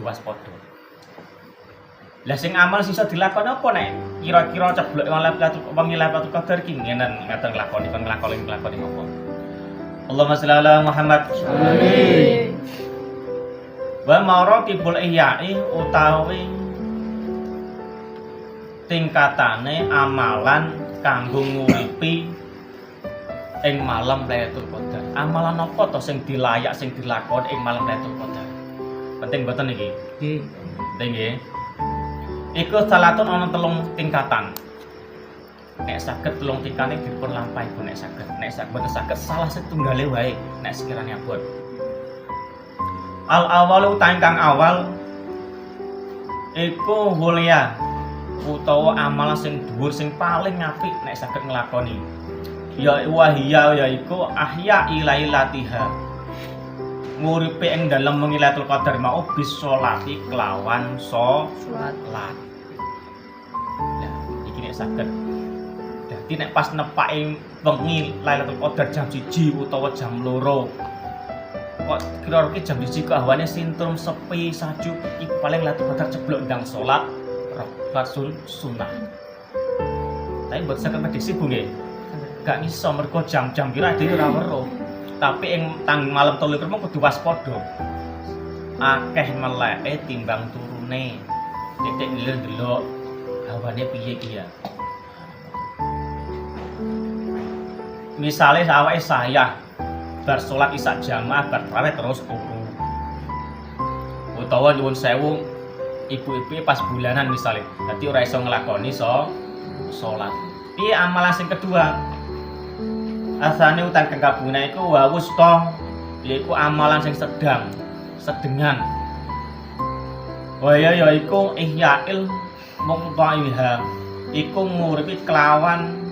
waspada. Lah sing amal sisa dilakoni apa nek kira-kira ceblok wengi Lailatul Qadar ki ngenen ngaten nglakoni apa? Allahumma shalli ala Muhammad. Amin. Wa maratibul ihya'i utawi tingkatane amalan kanggo nguripi ing malam Lailatul Qadar. Amalan apa to sing dilayak sing dilakoni ing malam Lailatul Qadar? Penting boten iki? Nggih. Penting nggih. Iku salatun ana 3 tingkatan. Nek saged 3 tingkatane dipun lampahi nek saged. Nek saged salah setunggale wae nek sekirane abot. Al awalu ingkang awal iku hulia utawa amalan sing dhuwur sing paling apik nek saged nglakoni. Ya wahia yaiku ahya ilailatiha. Nguripe ing dalem wengi Lailatul Qadar mau bis sholati kelawan salat. Lah iki nek saged. Dadi nek pas nepake wengi Lailatul Qadar jam 1 utawa jam 2 kok kira-kira jam 1 kok hawane sintrum sepi sajuk iki paling Lailatul Qadar ceblok ndang salat rasul sunnah. Tapi buat saged prediksi Bu nggih. Gak iso mergo jam-jam kira dhewe ora weruh. Tapi ing tang malam 23 mung kudu waspada. Akeh meleke timbang turune. Titik ndelok hawane piye ki ya. Misale awake saya bar salat isya jamaah bar tarawih terus turu. Utawa nyuwun sewu ibu-ibu pas bulanan misalnya, dadi ora iso nglakoni salat. Piye amalan sing kedua? Asane utang kekabuna iku wa wusta, yaiku amalan sing sedengan. Waya yaiku ihya'il muqta'iha, iku nguripi kelawan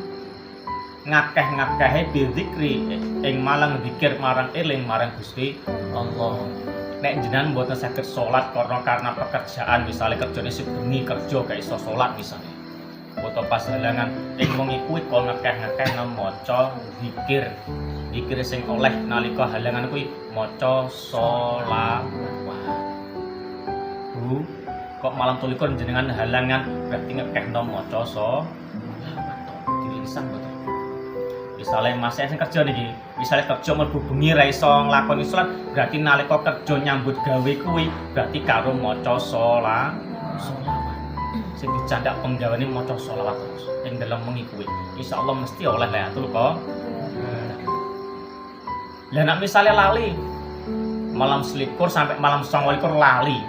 ngakeh-ngakehe bizikri ing malang zikir marang eling marang Gusti Allah. Nek jenengan mboten saged salat karena pekerjaan, misalnya kerjane sebengi kerja gak iso salat misalnya. Foto pas halangan ing wengi kuwi kok ngakeh-ngakeh maca zikir. Zikir sing oleh nalika halangan kuwi maca sholawat. Bu, kok malam 23 jenengan halangan berarti ngakehno maca sholawat. Dilisan boten. Misalnya Mas sing kerja niki, misalnya kerja mlebu bengi ra iso nglakoni salat, berarti nalika kerja nyambut gawe kuwi berarti karo maca sholawat. Sing dicandak penggawane maca sholawat terus ing dalem wengi kuwi. Insyaallah mesti oleh Lailatul Qadar. Lah nek misale lali malam 21 sampai malam 29 lali